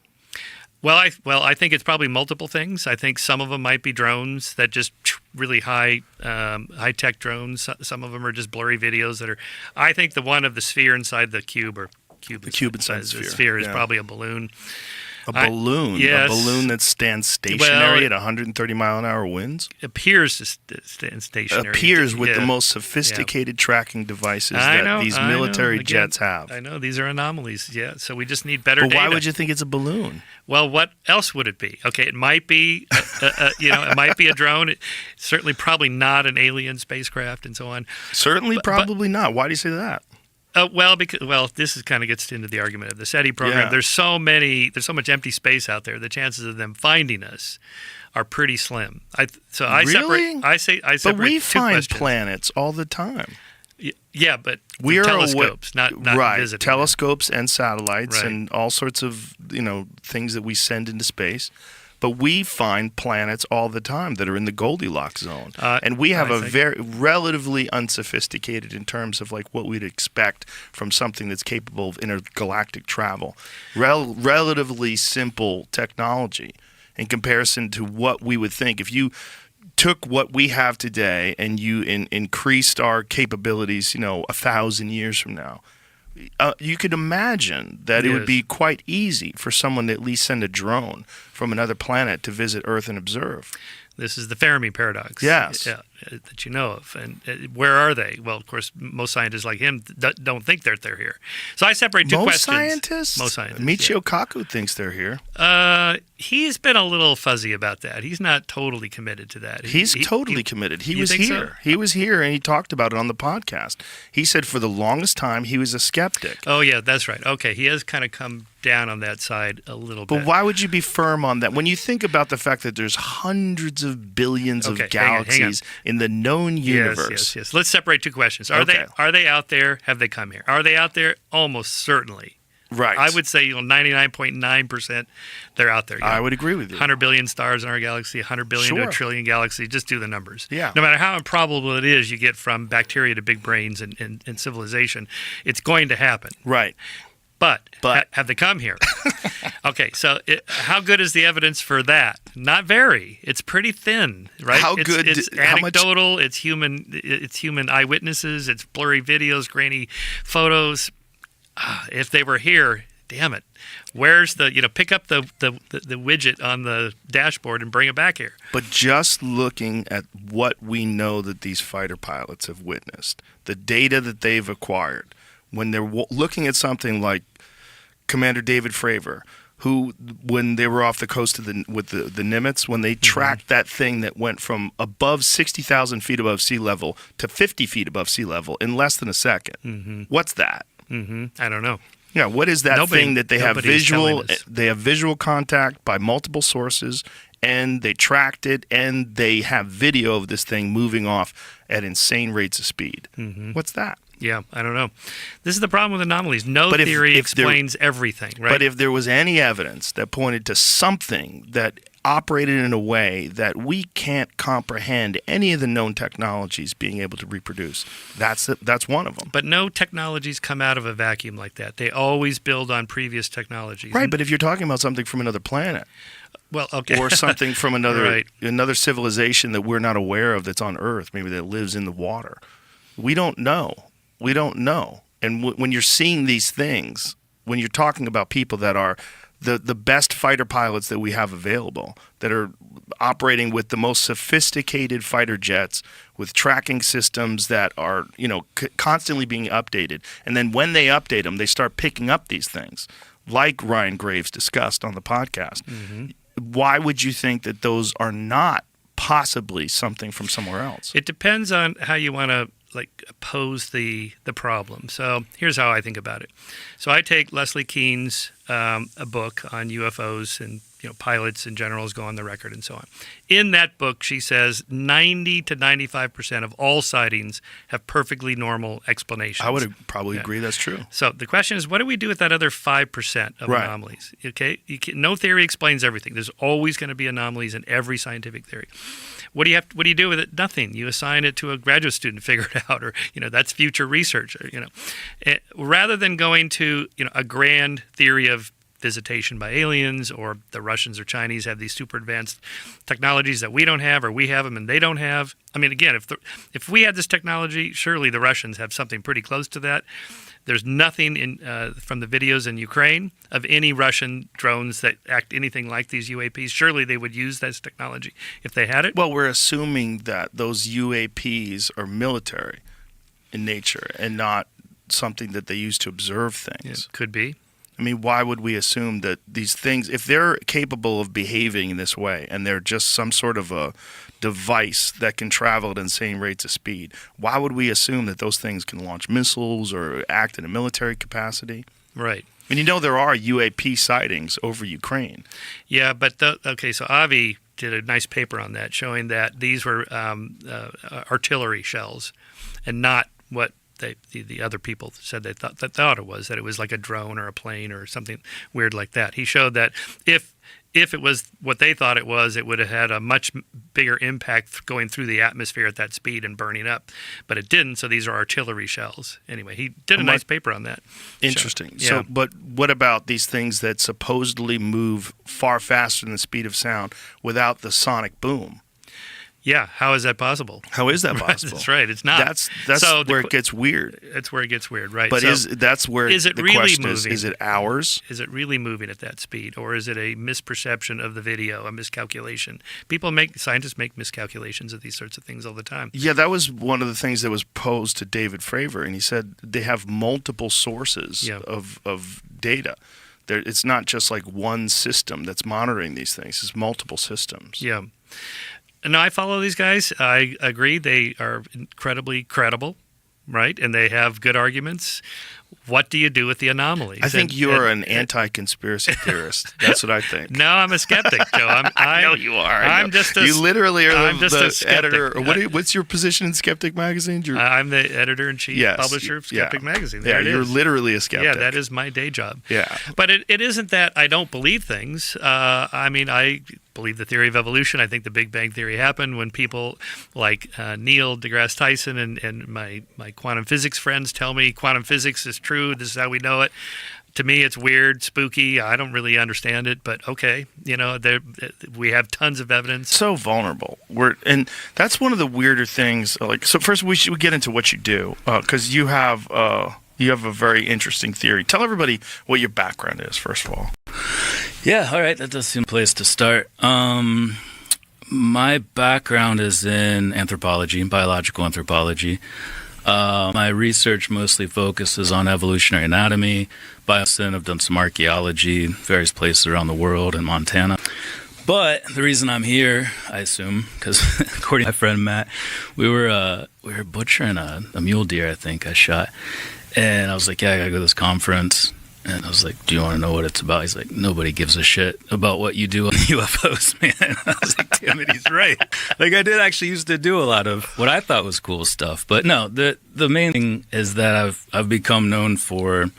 Well, I think it's probably multiple things. I think some of them might be drones that just really high-tech drones. Some of them are just blurry videos that are... I think the one of the sphere inside the cube, or cube inside the sphere is probably a balloon. A balloon? Yes. A balloon that stands stationary at 130 mile an hour winds? Appears to stand stationary. Appears with the most sophisticated tracking devices that these military jets have. I know. These are anomalies. Yeah. So we just need better but data. Why would you think it's a balloon? Well, what else would it be? Okay, it might be, it might be a drone. It's certainly probably not an alien spacecraft and so on. Certainly, probably not. Why do you say that? This is kind of gets into the argument of the SETI program. Yeah. There's so much empty space out there. The chances of them finding us are pretty slim. I Really? separate. But we two find questions. planets all the time. Yeah, but We are telescopes, not right. visiting. Telescopes and satellites Right. and all sorts of things that we send into space. But we find planets all the time that are in the Goldilocks zone, and we have very relatively unsophisticated in terms of like what we'd expect from something that's capable of intergalactic travel. Relatively simple technology in comparison to what we would think if you took what we have today and you increased our capabilities, 1,000 years from now. You could imagine that it would be quite easy for someone to at least send a drone from another planet to visit Earth and observe. This is the Fermi paradox. Yes. Yeah, that you know of. And where are they? Well, of course, most scientists like him don't think they're here. So I separate two questions. Most scientists. Michio Kaku thinks they're here. He's been a little fuzzy about that. He's not totally committed to that. He's totally committed. He was think here. so? He was here, and he talked about it on the podcast. He said for the longest time he was a skeptic. Oh, yeah, that's right. Okay, he has kind of come down on that side a little bit. But why would you be firm on that? When you think about the fact that there's hundreds of billions of galaxies in the known universe. Yes. Let's separate two questions. Are they out there? Have they come here? Are they out there? Almost certainly. Right. I would say 99.9% they're out there. I would agree with you. 100 billion stars in our galaxy, 100 billion to a trillion galaxies. Just do the numbers. Yeah. No matter how improbable it is, you get from bacteria to big brains and civilization, it's going to happen. Right. But have they come here? Okay, so how good is the evidence for that? Not very. It's pretty thin, right? How good? It's anecdotal. It's human eyewitnesses. It's blurry videos, grainy photos. If they were here, damn it, where's pick up the widget on the dashboard and bring it back here. But just looking at what we know that these fighter pilots have witnessed, the data that they've acquired, when they're looking at something like Commander David Fravor, who, when they were off the coast of the Nimitz, when they tracked that thing that went from above 60,000 feet above sea level to 50 feet above sea level in less than a second. What's that? I don't know. Yeah, what is that thing that they have visual? They have visual contact by multiple sources, and they tracked it, and they have video of this thing moving off at insane rates of speed. What's that? Yeah, I don't know. This is the problem with anomalies. No theory explains everything, right? But if there was any evidence that pointed to something that operated in a way that we can't comprehend any of the known technologies being able to reproduce, that's one of them. But no technologies come out of a vacuum like that. They always build on previous technologies. Right, but if you're talking about something from another planet, well, okay, or something from another right. civilization that we're not aware of that's on Earth, maybe that lives in the water, we don't know. We don't know. And when you're seeing these things, when you're talking about people that are the best fighter pilots that we have available, that are operating with the most sophisticated fighter jets, with tracking systems that are constantly being updated, and then when they update them, they start picking up these things, like Ryan Graves discussed on the podcast. Why would you think that those are not possibly something from somewhere else? It depends on how you want to pose the problem. So here's how I think about it. So I take Leslie Kean's a book on UFOs and pilots and generals go on the record and so on. In that book, she says 90 to 95% of all sightings have perfectly normal explanations. I would probably agree that's true. So the question is, what do we do with that other 5% of anomalies? Okay, no theory explains everything. There's always going to be anomalies in every scientific theory. What do you do with it? Nothing. You assign it to a graduate student to figure it out, or that's future research. Rather than going to a grand theory of visitation by aliens, or the Russians or Chinese have these super advanced technologies that we don't have, or we have them and they don't have. I mean, again, if we had this technology, surely the Russians have something pretty close to that. There's nothing from the videos in Ukraine of any Russian drones that act anything like these UAPs. Surely they would use this technology if they had it. Well, we're assuming that those UAPs are military in nature and not something that they use to observe things. It could be. I mean, why would we assume that these things, if they're capable of behaving in this way and they're just some sort of a device that can travel at insane rates of speed, why would we assume that those things can launch missiles or act in a military capacity? Right. And you know there are UAP sightings over Ukraine. Yeah, but so Avi did a nice paper on that, showing that these were artillery shells, and not what the other people said they thought it was, that it was like a drone or a plane or something weird like that. He showed that if it was what they thought it was, it would have had a much bigger impact going through the atmosphere at that speed and burning up. But it didn't, so these are artillery shells. Anyway, he did a nice paper on that. Interesting. So, but what about these things that supposedly move far faster than the speed of sound without the sonic boom? Yeah, how is that possible? How is that possible? That's right. It's not. That's so where it gets weird. That's where it gets weird, right? But that's where is it the really question moving? Is it ours? Is it really moving at that speed, or is it a misperception of the video, a miscalculation? Scientists make miscalculations of these sorts of things all the time. Yeah, that was one of the things that was posed to David Fravor, and he said they have multiple sources of data. It's not just like one system that's monitoring these things. It's multiple systems. Yeah. No, I follow these guys. I agree. They are incredibly credible, right? And they have good arguments. What do you do with the anomalies? I think you're an anti-conspiracy theorist. That's what I think. No, I'm a skeptic, Joe. I know you are. You literally are the editor. What's your position in Skeptic Magazine? I'm the editor-in-chief, publisher of Skeptic Magazine. You're literally a skeptic. Yeah, that is my day job. Yeah. But it isn't that I don't believe things. I believe the theory of evolution. I think the Big Bang Theory happened when people like Neil deGrasse Tyson and my quantum physics friends tell me quantum physics is true. This is how we know it. To me, it's weird, spooky. I don't really understand it, but okay. We have tons of evidence. So vulnerable. And that's one of the weirder things. So first we should get into what you do, because you have a very interesting theory. Tell everybody what your background is, first of all. Yeah, all right. That does seem a place to start. My background is in anthropology, biological anthropology. My research mostly focuses on evolutionary anatomy, biomedicine. I've done some archaeology, various places around the world, in Montana. But the reason I'm here, I assume, because according to my friend Matt, we were butchering a mule deer, I think I shot. And I was like, yeah, I gotta go to this conference. And I was like, do you want to know what it's about? He's like, nobody gives a shit about what you do on UFOs, man. I was like, damn it, he's right. Like, I did actually used to do a lot of what I thought was cool stuff. But no, the main thing is that I've become known for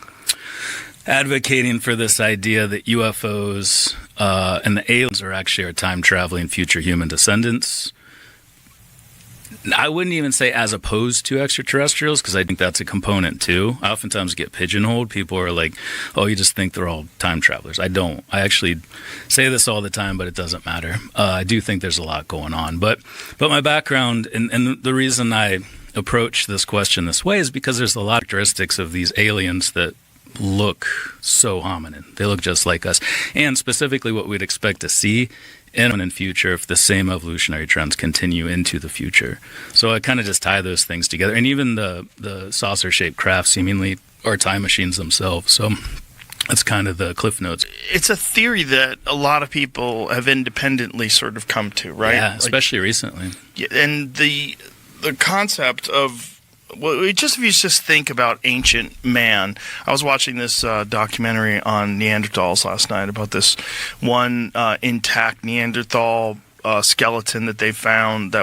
advocating for this idea that UFOs and the aliens are actually our time-traveling future human descendants. I wouldn't even say as opposed to extraterrestrials, because I think that's a component too. I oftentimes get pigeonholed. People are like, oh, you just think they're all time travelers. I don't. I actually say this all the time, but it doesn't matter. I do think there's a lot going on. But my background and the reason I approach this question this way is because there's a lot of characteristics of these aliens that look so hominin. They look just like us. And specifically what we'd expect to see in future if the same evolutionary trends continue into the future. So I kind of just tie those things together. And even the saucer-shaped craft seemingly are time machines themselves. So that's kind of the cliff notes. It's a theory that a lot of people have independently sort of come to, right? Yeah, especially recently. And the concept of, well, if you just think about ancient man. I was watching this documentary on Neanderthals last night about this one intact Neanderthal skeleton that they found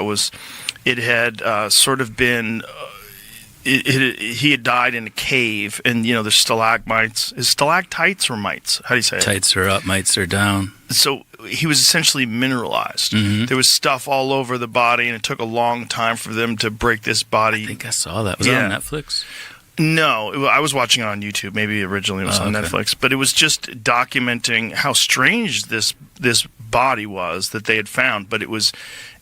it had sort of been he had died in a cave, and there's stalagmites. Is stalactites or mites? How do you say it? Tights are up, mites are down. So he was essentially mineralized. Mm-hmm. There was stuff all over the body, and it took a long time for them to break this body. I think I saw that. Was that on Netflix? No, I was watching it on YouTube. Maybe originally it was on Netflix, but it was just documenting how strange this body was that they had found. But it was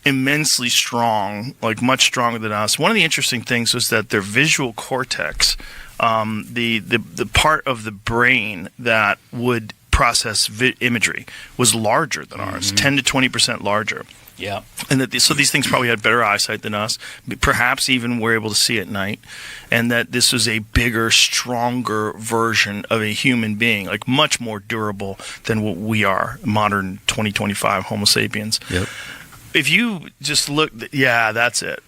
immensely strong, like much stronger than us. One of the interesting things was that their visual cortex, the part of the brain that would process imagery, was larger than ours, 10 to 20% larger. Yeah. And that so these things probably had better eyesight than us, perhaps even were able to see at night, and that this was a bigger, stronger version of a human being, like much more durable than what we are, modern 2025 Homo sapiens. Yep. If you just look, that's it.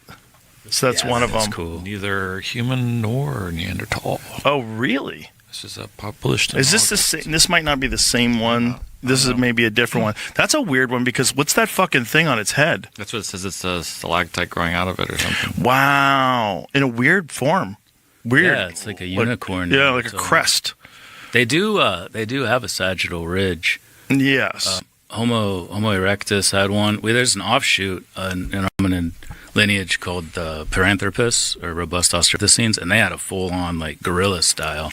So that's one of them. Cool. Neither human nor Neanderthal. Oh, really? This is published. Is this the same? This might not be the same one. This is maybe a different one. That's a weird one because what's that fucking thing on its head? That's what it says. It's a stalactite growing out of it or something. Wow. In a weird form. Weird. Yeah, it's like a unicorn. Like a crest. They do have a sagittal ridge. Yes. Homo erectus had one. There's an offshoot in hominid lineage called the Paranthropus or robust Australopithecines, and they had a full-on like gorilla style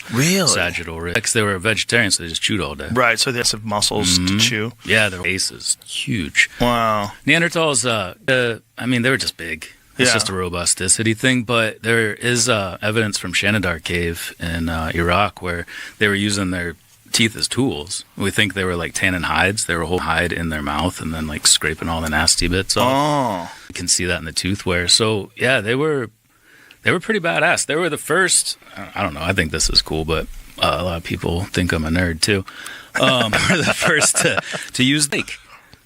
sagittal ridge. Because they were vegetarians, so they just chewed all day. Right, so they have muscles to chew. Yeah, their face is huge. Wow. Neanderthals, they were just big. It's just a robusticity thing, but there is evidence from Shanidar Cave in Iraq where they were using their teeth as tools. We think they were like tanning hides. They were whole hide in their mouth and then like scraping all the nasty bits off. Oh. You can see that in the tooth wear. So yeah, they were pretty badass. They were the first, I don't know, I think this is cool, but a lot of people think I'm a nerd too. Were the first to use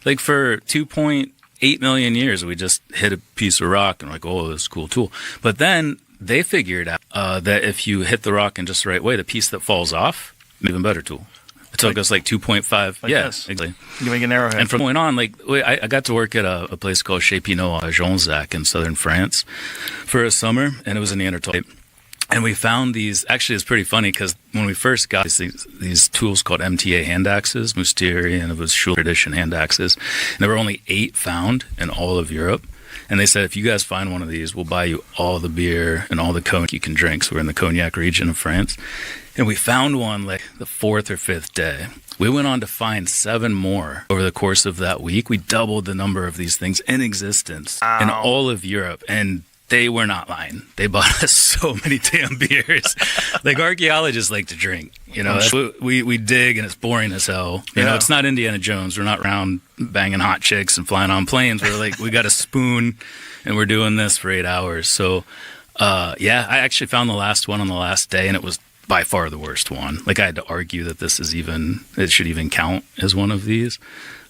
like for 2.8 million years, we just hit a piece of rock and like, oh, this is a cool tool. But then they figured out that if you hit the rock in just the right way, the piece that falls off, even better tool. It took us like 2.5. Like Yes, exactly. You make an arrowhead. And from going on, like I got to work at a place called Chez Pinot à Jonzac in southern France for a summer, and it was a Neanderthal. And we found these. Actually, it's pretty funny because when we first got these tools called MTA hand axes, Musteri, and it was Schul tradition hand axes, and there were only 8 found in all of Europe. And they said, if you guys find one of these, we'll buy you all the beer and all the cognac you can drink. So we're in the Cognac region of France. And we found one like the 4th or 5th day. We went on to find 7 more over the course of that week. We doubled the number of these things in existence in all of Europe. And they were not lying. They bought us so many damn beers. Like archaeologists like to drink. You know, we dig and it's boring as hell. You know, it's not Indiana Jones. We're not around banging hot chicks and flying on planes. We're like, we got a spoon and we're doing this for 8 hours. So, I actually found the last one on the last day and it was by far the worst one. Like I had to argue that it should even count as one of these.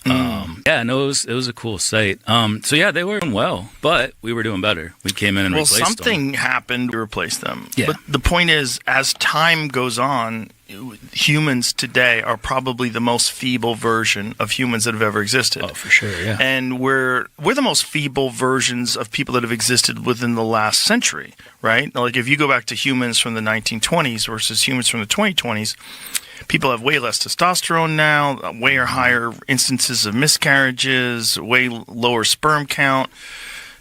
It was a cool site. They were doing well, but we were doing better. We came in and replaced them. Well, something happened to replace them. Yeah. But the point is, as time goes on, humans today are probably the most feeble version of humans that have ever existed. Oh, for sure, yeah. And we're the most feeble versions of people that have existed within the last century, right? Like if you go back to humans from the 1920s versus humans from the 2020s, people have way less testosterone now, way higher instances of miscarriages, way lower sperm count.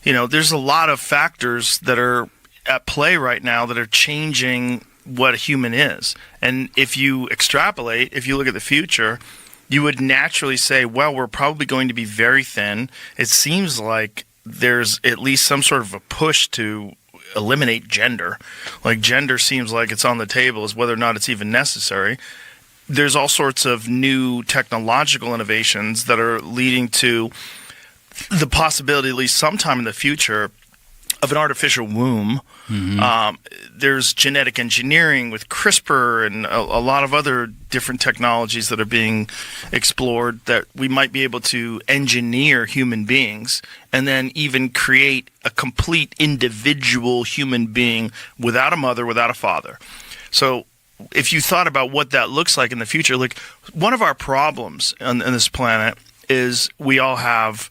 You know, there's a lot of factors that are at play right now that are changing what a human is. And if you extrapolate, if you look at the future, you would naturally say, well, we're probably going to be very thin. It seems like there's at least some sort of a push to eliminate gender. Like gender seems like it's on the table as whether or not it's even necessary. There's all sorts of new technological innovations that are leading to the possibility, at least sometime in the future, of an artificial womb. Mm-hmm. There's genetic engineering with CRISPR and a lot of other different technologies that are being explored that we might be able to engineer human beings and then even create a complete individual human being without a mother, without a father. So if you thought about what that looks like in the future, like one of our problems on this planet is we all have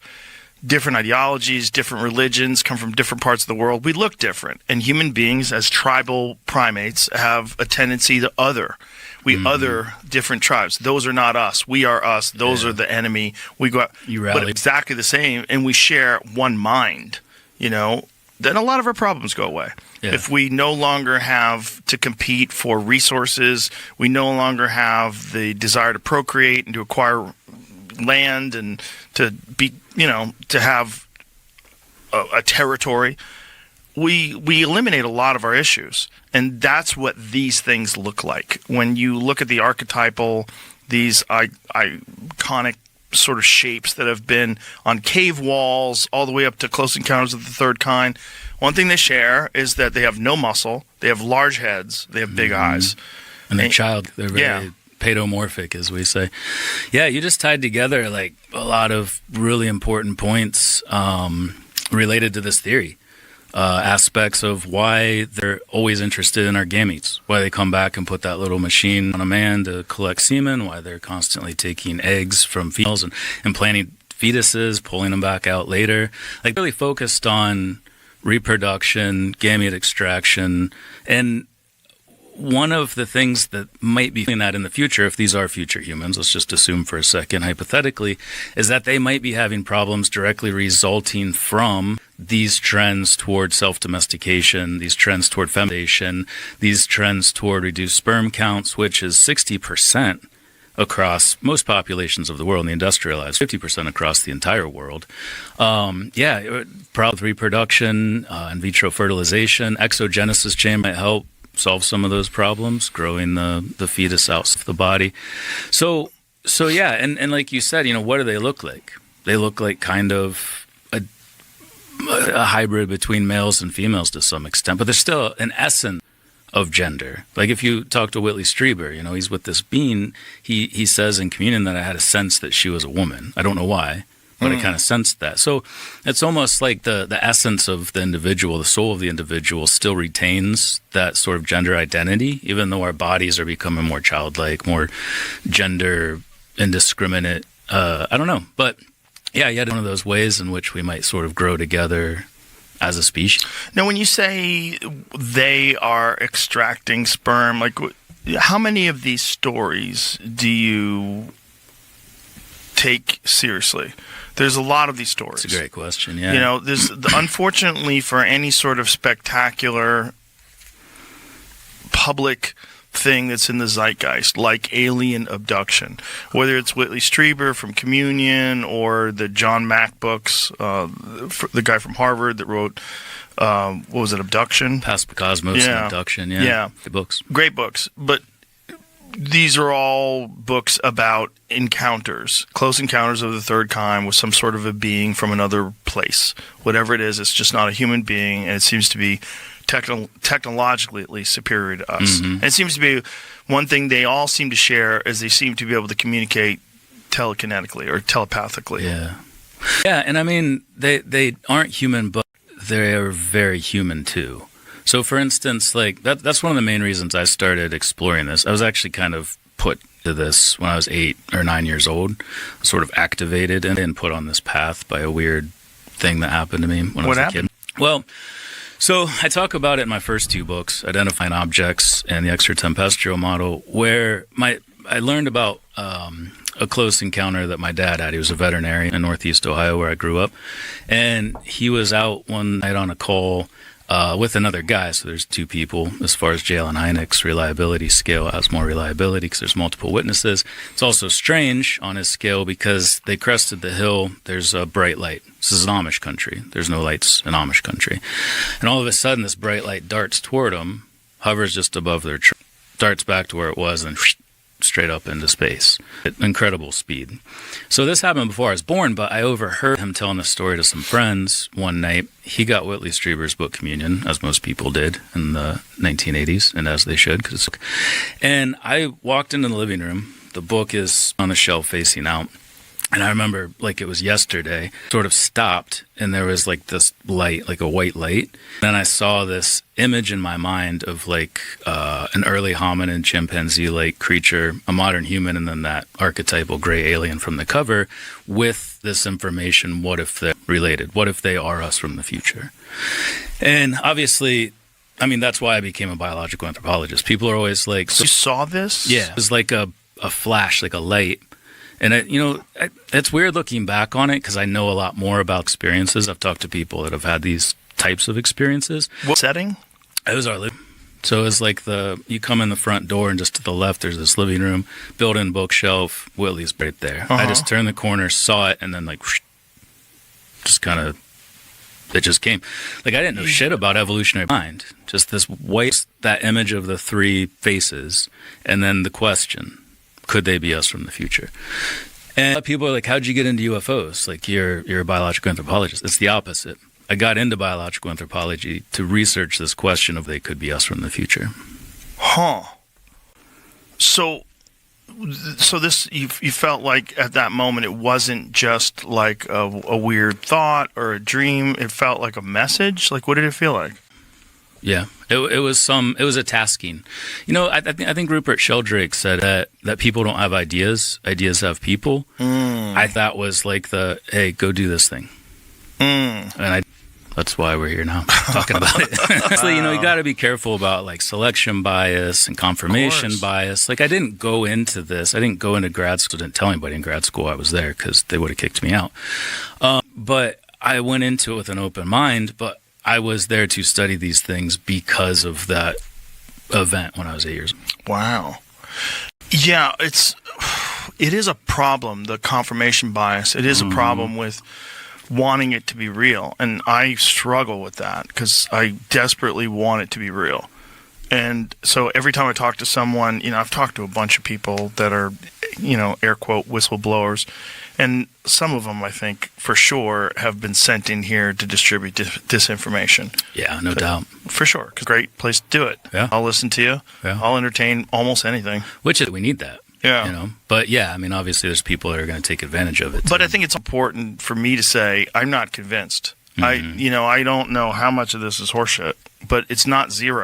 different ideologies, different religions, come from different parts of the world. We look different. And human beings, as tribal primates, have a tendency to other. We other different tribes. Those are not us. We are us. Those are the enemy. We go out, but exactly the same, and we share one mind. You know, then a lot of our problems go away. Yeah. If we no longer have to compete for resources, we no longer have the desire to procreate and to acquire land and to be, to have a territory, we eliminate a lot of our issues. And that's what these things look like. When you look at the archetypal, these iconic sort of shapes that have been on cave walls all the way up to Close Encounters of the Third Kind, one thing they share is that they have no muscle, they have large heads, they have big eyes. And they're very paedomorphic, as we say. Yeah, you just tied together like a lot of really important points related to this theory. Aspects of why they're always interested in our gametes, why they come back and put that little machine on a man to collect semen, why they're constantly taking eggs from females and implanting fetuses, pulling them back out later. Like really focused on reproduction, gamete extraction, and one of the things that might be doing that in the future, if these are future humans, let's just assume for a second, hypothetically, is that they might be having problems directly resulting from these trends toward self-domestication, these trends toward feminization, these trends toward reduced sperm counts, which is 60% across most populations of the world, in the industrialized, 50% across the entire world. Problem with reproduction, in vitro fertilization, exogenesis chain might help solve some of those problems, growing the fetus out of the body. So yeah, and like you said, what do they look like? They look like kind of a hybrid between males and females to some extent, but there's still an essence of gender. Like if you talk to Whitley Strieber, he's with this being, he says in Communion that I had a sense that she was a woman. I don't know why, but I kind of sensed that. So it's almost like the essence of the individual, the soul of the individual still retains that sort of gender identity, even though our bodies are becoming more childlike, more gender indiscriminate. I don't know. But yeah, you had one of those ways in which we might sort of grow together as a species. Now, when you say they are extracting sperm, like how many of these stories do you take seriously? There's a lot of these stories. It's a great question, yeah. There's unfortunately for any sort of spectacular public thing that's in the zeitgeist, like alien abduction, whether it's Whitley Strieber from Communion or the John Mack books, the guy from Harvard that wrote, what was it, Abduction? Past the Cosmos and Abduction, yeah. Good books. Great books. But these are all books about encounters, close encounters of the third kind with some sort of a being from another place. Whatever it is, it's just not a human being, and it seems to be technologically at least superior to us. And it seems to be one thing they all seem to share is they seem to be able to communicate telekinetically or telepathically. Yeah, and I mean, they aren't human, but they're very human too. So for instance, like that's one of the main reasons I started exploring this. I was actually kind of put to this when I was 8 or 9 years old, sort of activated and put on this path by a weird thing that happened to me when I was a kid. Well, so I talk about it in my first 2 books, Identifying Objects and the Extraterrestrial Model, where I learned about a close encounter that my dad had. He was a veterinarian in Northeast Ohio where I grew up, and he was out one night on a call with another guy. So there's 2 people. As far as J. Allen Hynek's reliability scale, has more reliability because there's multiple witnesses. It's also strange on his scale because they crested the hill. There's a bright light. This is an Amish country. There's no lights in Amish country. And all of a sudden, this bright light darts toward them, hovers just above their tree, darts back to where it was, and straight up into space at incredible speed. So this happened before I was born, but I overheard him telling the story to some friends one night. He got Whitley Strieber's book Communion, as most people did in the 1980s, and as they should. And I walked into the living room. The book is on the shelf facing out. And I remember, like it was yesterday, sort of stopped, and there was like this light, like a white light. Then I saw this image in my mind of like an early hominin, chimpanzee-like creature, a modern human, and then that archetypal gray alien from the cover with this information. What if they're related? What if they are us from the future? And obviously, I mean, that's why I became a biological anthropologist. People are always like... So you saw this? Yeah. It was like a flash, like a light. And, it's weird looking back on it because I know a lot more about experiences. I've talked to people that have had these types of experiences. What setting? It was our living. So it was like you come in the front door and just to the left there's this living room, built-in bookshelf, Whitley's right there. I just turned the corner, saw it, and then like just kind of it just came. Like I didn't know shit about evolutionary mind. Just this white, that image of the three faces, and then the question, could they be us from the future? And people are like, how'd you get into UFOs? Like you're a biological anthropologist. It's the opposite. I got into biological anthropology to research this question of they could be us from the future. Huh. So this you felt like at that moment it wasn't just like a weird thought or a dream. It felt like a message. Like what did it feel like? Yeah, it was a tasking. You know, I think Rupert Sheldrake said that people don't have ideas. Ideas have people. I thought was like hey, go do this thing. And that's why we're here now, talking about it. So, you know, you got to be careful about like selection bias and confirmation bias. Like I didn't go into this. I didn't go into grad school. Didn't tell anybody in grad school I was there because they would have kicked me out. But I went into it with an open mind. But I was there to study these things because of that event when I was 8 years old. Wow. Yeah, it is a problem, the confirmation bias. It is a problem with wanting it to be real, and I struggle with that because I desperately want it to be real. And so every time I talk to someone, you know, I've talked to a bunch of people that are, you know, air quote whistleblowers, and some of them I think for sure have been sent in here to distribute disinformation. Yeah, no doubt. For sure. Great place to do it. Yeah. I'll listen to you. Yeah. I'll entertain almost anything. Which we need that. Yeah. You know, but yeah, I mean, obviously there's people that are going to take advantage of it. But I think it's important for me to say I'm not convinced. I don't know how much of this is horseshit, but it's not zero.